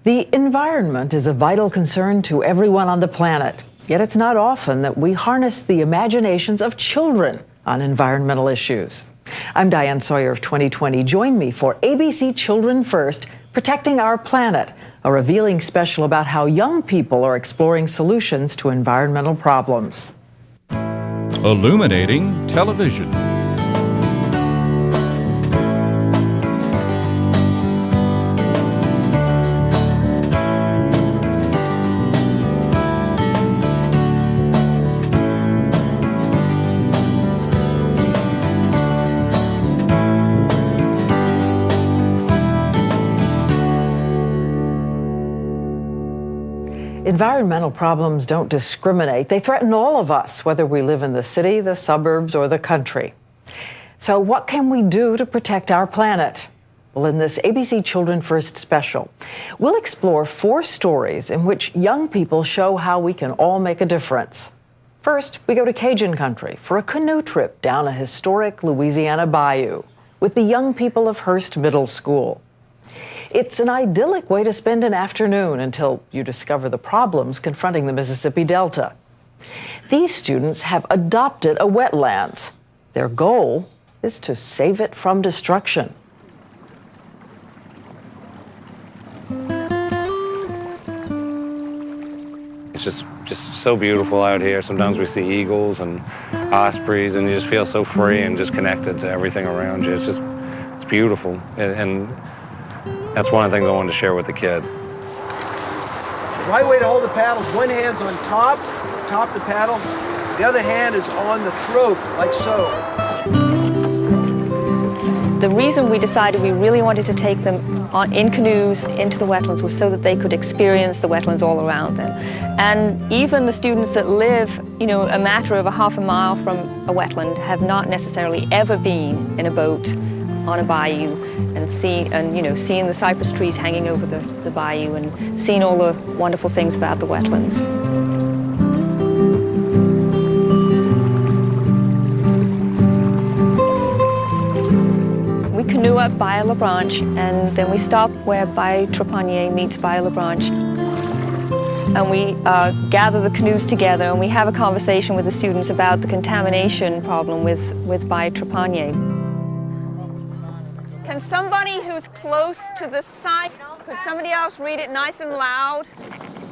The environment is a vital concern to everyone on the planet, yet it's not often that we harness the imaginations of children on environmental issues. I'm Diane Sawyer of 2020. Join me for ABC Children First, Protecting Our Planet, a revealing special about how young people are exploring solutions to environmental problems. Illuminating television. Environmental problems don't discriminate. They threaten all of us, whether we live in the city, the suburbs, or the country. So what can we do to protect our planet? Well, in this ABC Children First special, we'll explore 4 stories in which young people show how we can all make a difference. First, we go to Cajun country for a canoe trip down a historic Louisiana bayou with the young people of Hurst Middle School. It's an idyllic way to spend an afternoon until you discover the problems confronting the Mississippi Delta. These students have adopted a wetlands. Their goal is to save it from destruction. It's just so beautiful out here. Sometimes we see eagles and ospreys, and you just feel so free and just connected to everything around you. It's beautiful. And that's one of the things I wanted to share with the kids. The right way to hold the paddle is one hand's on top of the paddle. The other hand is on the throat, like so. The reason we decided we really wanted to take them in canoes into the wetlands was so that they could experience the wetlands all around them. And even the students that live, a matter of a half a mile from a wetland have not necessarily ever been in a boat on a bayou and seeing the cypress trees hanging over the bayou and seeing all the wonderful things about the wetlands. We canoe up Bayou La Branche, and then we stop where Bayou Trepanier meets Bayou La Branche. And we gather the canoes together and we have a conversation with the students about the contamination problem with Bayou Trepanier. Can somebody who's close to the sign, could somebody else read it nice and loud?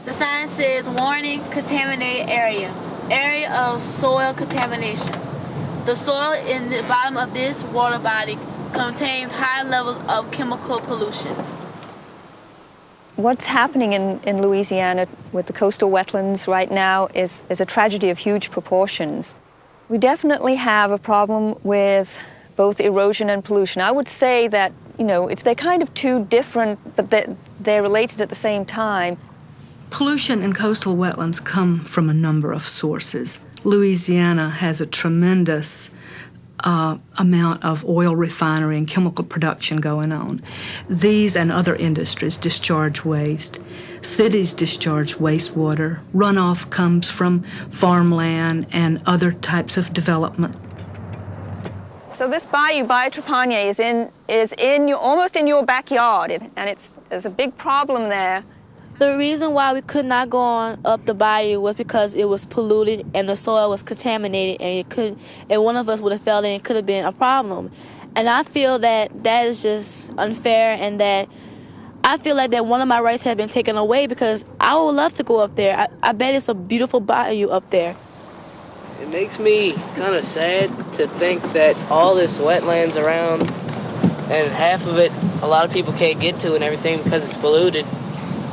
The sign says, warning, contaminated area. Area of soil contamination. The soil in the bottom of this water body contains high levels of chemical pollution. What's happening in Louisiana with the coastal wetlands right now is a tragedy of huge proportions. We definitely have a problem with both erosion and pollution. I would say that, they're kind of two different, but they're related at the same time. Pollution in coastal wetlands come from a number of sources. Louisiana has a tremendous amount of oil refinery and chemical production going on. These and other industries discharge waste. Cities discharge wastewater. Runoff comes from farmland and other types of development. So this Bayou Trepanier, is almost in your backyard, and there's a big problem there. The reason why we could not go on up the bayou was because it was polluted and the soil was contaminated, and one of us would have fell in, it could have been a problem. And I feel that is just unfair, and that I feel like that one of my rights have been taken away, because I would love to go up there. I bet it's a beautiful bayou up there. It makes me kind of sad to think that all this wetlands around, and half of it a lot of people can't get to and everything because it's polluted.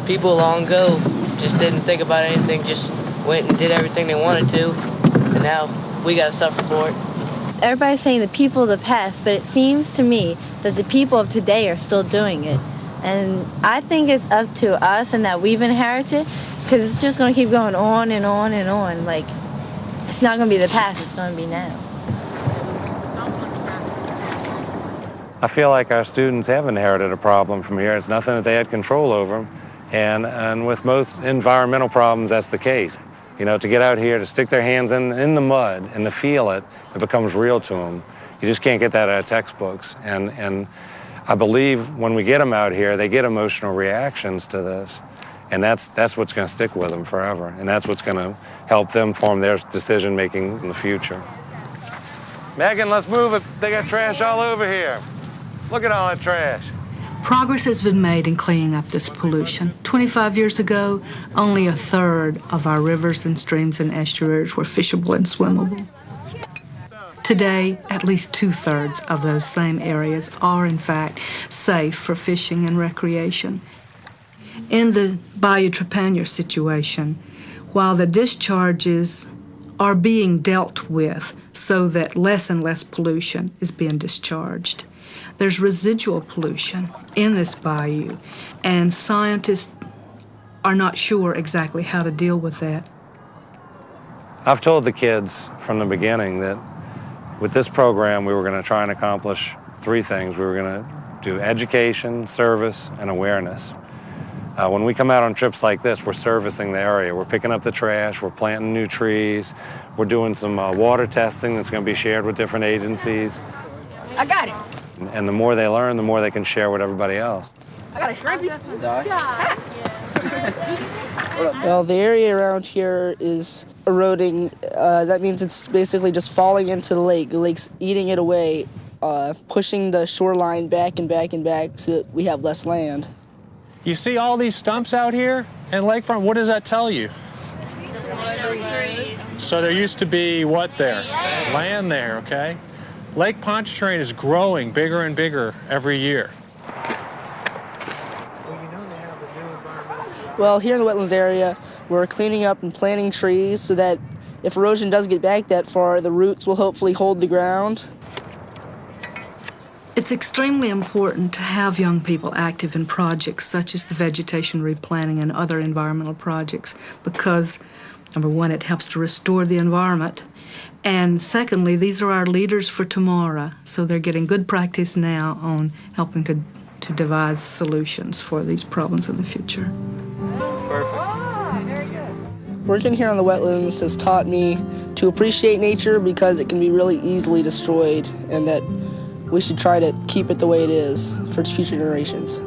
People long ago just didn't think about anything, just went and did everything they wanted to, and now we gotta suffer for it. Everybody's saying the people of the past, but it seems to me that the people of today are still doing it. And I think it's up to us and that we've inherited, because it's just gonna keep going on and on and on. Like, it's not gonna be the past, it's gonna be now. I feel like our students have inherited a problem from here. It's nothing that they had control over. And with most environmental problems, that's the case. To get out here, to stick their hands in the mud and to feel it, it becomes real to them. You just can't get that out of textbooks. And I believe when we get them out here, they get emotional reactions to this. And that's what's going to stick with them forever. And that's what's going to help them form their decision-making in the future. Megan, let's move it. They got trash all over here. Look at all that trash. Progress has been made in cleaning up this pollution. 25 years ago, only a third of our rivers and streams and estuaries were fishable and swimmable. Today, at least 2/3 of those same areas are, in fact, safe for fishing and recreation. In the Bayou Trepanier situation, while the discharges are being dealt with so that less and less pollution is being discharged, there's residual pollution in this bayou, and scientists are not sure exactly how to deal with that. I've told the kids from the beginning that with this program, we were going to try and accomplish 3 things. We were going to do education, service, and awareness. When we come out on trips like this, we're servicing the area. We're picking up the trash, we're planting new trees, we're doing some water testing that's going to be shared with different agencies. I got it. And the more they learn, the more they can share with everybody else. I got a shrimpy. Well, the area around here is eroding. That means it's basically just falling into the lake. The lake's eating it away, pushing the shoreline back and back and back so that we have less land. You see all these stumps out here in lakefront? What does that tell you? So there used to be what there? Land there, okay? Lake Pontchartrain is growing bigger and bigger every year. Well, here in the wetlands area, we're cleaning up and planting trees so that if erosion does get back that far, the roots will hopefully hold the ground. It's extremely important to have young people active in projects such as the vegetation replanting and other environmental projects because, number one, it helps to restore the environment, and secondly, these are our leaders for tomorrow, so they're getting good practice now on helping to devise solutions for these problems in the future. Working here on the wetlands has taught me to appreciate nature because it can be really easily destroyed, and that we should try to keep it the way it is for future generations.